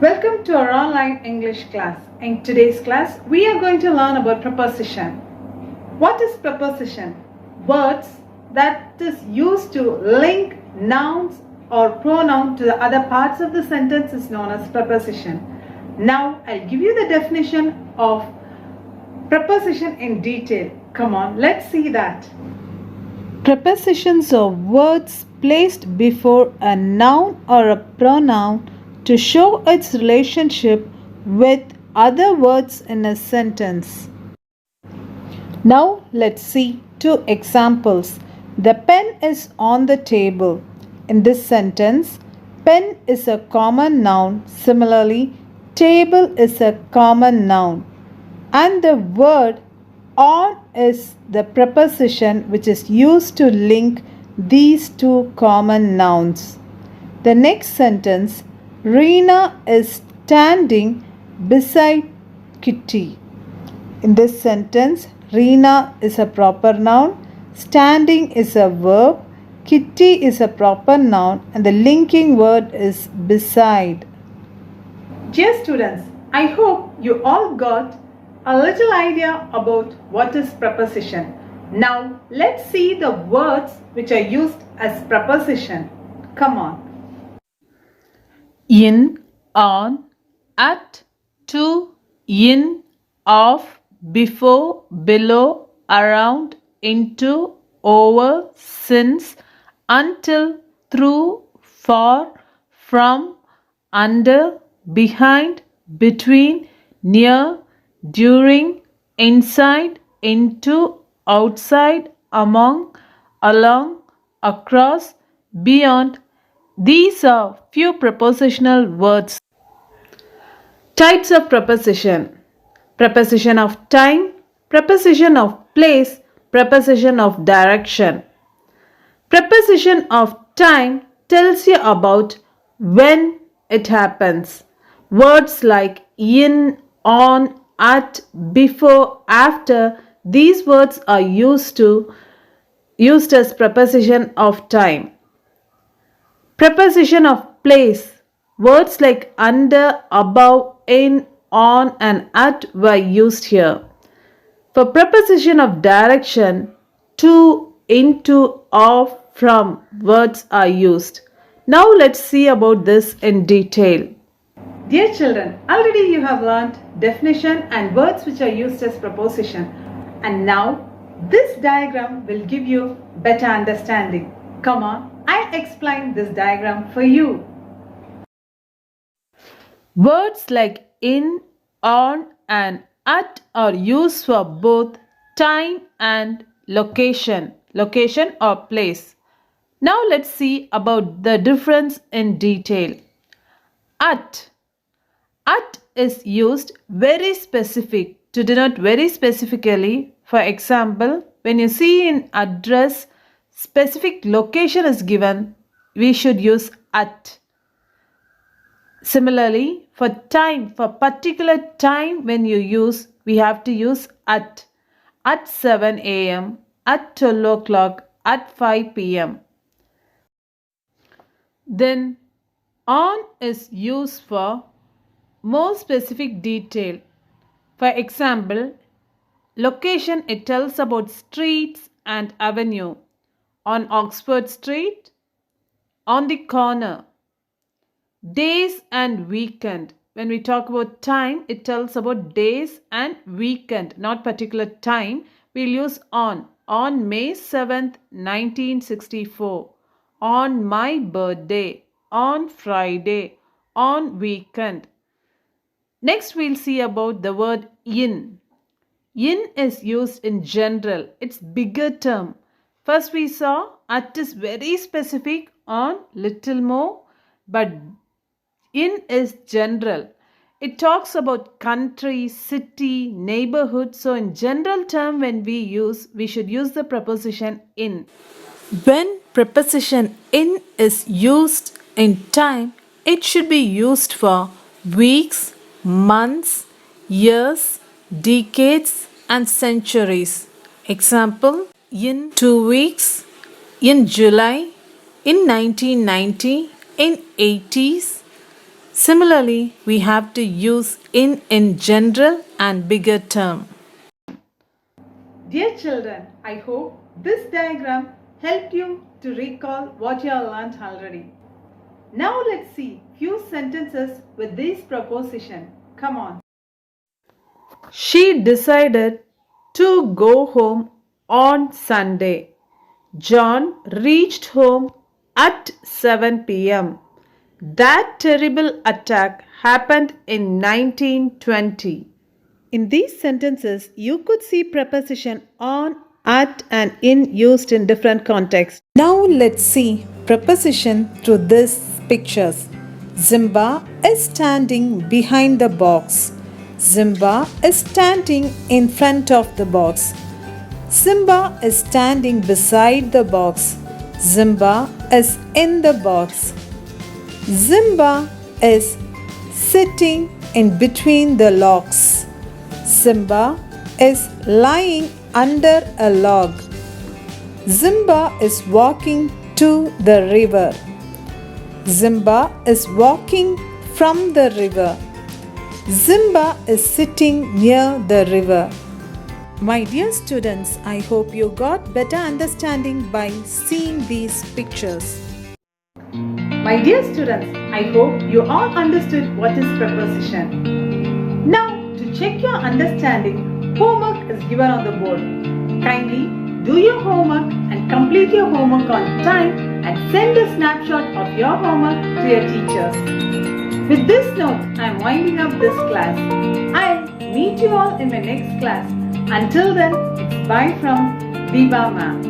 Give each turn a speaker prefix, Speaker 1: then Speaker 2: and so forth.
Speaker 1: Welcome to our online English class. In today's class, we are going to learn about preposition. What is preposition? Words that is used to link nouns or pronoun to the other parts of the sentence is known as preposition. Now, I'll give you the definition of preposition in detail. Come on, let's see that. Prepositions are words placed before a noun or a pronoun to show its relationship with other words in a sentence. Now let's see two examples. The pen is on the table. In this sentence, pen is a common noun. Similarly, table is a common noun. And the word on is the preposition which is used to link these two common nouns. The next sentence, Reena is standing beside Kitty. In this sentence, Reena is a proper noun, standing is a verb, Kitty is a proper noun, and the linking word is beside. Dear students, I hope you all got a little idea about what is preposition. Now let's see the words which are used as preposition. Come on. In, on, at, to, in, of, before, below, around, into, over, since, until, through, for, from, under, behind, between, near, during, inside, into, outside, among, along, across, beyond. These are few prepositional words. Types of preposition. Preposition of time, preposition of place, preposition of direction. Preposition of time tells you about when it happens. Words like in, on, at, before, after, these words are used as preposition of time. Preposition of place. Words like under, above, in, on and at were used here. For preposition of direction, to, into, of, from words are used. Now let's see about this in detail. Dear children, already you have learnt definition and words which are used as preposition. And now this diagram will give you better understanding. Come on, I'll explain this diagram for you. Words like in, on and at are used for both time and location or place. Now let's see about the difference in detail. At is used very specific to denote very specifically. For example, when you see in address, specific location is given, we should use at. Similarly, for time, for particular time when you use, we have to use at 7 a.m., at 12 o'clock, at 5 p.m. Then on is used for more specific detail. For example, location, it tells about streets and avenue. On Oxford Street, on the corner. Days and weekend. When we talk about time, it tells about days and weekend, not particular time. We'll use on. On May 7th, 1964. On my birthday. On Friday. On weekend. Next, we'll see about the word in. In is used in general. It's bigger term. First we saw at is very specific, on little more, but in is general. It talks about country, city, neighborhood. So in general term when we should use the preposition in. When preposition in is used in time, it should be used for weeks, months, years, decades and centuries. Example, in 2 weeks, in July, in 1990, in 80s, Similarly, we have to use in general and bigger term. Dear children, I hope this diagram helped you to recall what you have learned already. Now let's see few sentences with this proposition. Come on. She decided to go home on Sunday. John reached home at 7 p.m. That terrible attack happened in 1920. In these sentences, you could see preposition on, at, and in used in different contexts. Now let's see preposition through these pictures. Zimba is standing behind the box. Zimba is standing in front of the box. Simba is standing beside the box. Zimba is in the box. Zimba is sitting in between the logs. Simba is lying under a log. Zimba is walking to the river. Zimba is walking from the river. Zimba is sitting near the river. My dear students, I hope you got better understanding by seeing these pictures. My dear students, I hope you all understood what is preposition. Now, to check your understanding, homework is given on the board. Kindly do your homework and complete your homework on time and send a snapshot of your homework to your teachers. With this note, I am winding up this class. I'll meet you all in my next class. Until then, it's bye from Viva Ma'am.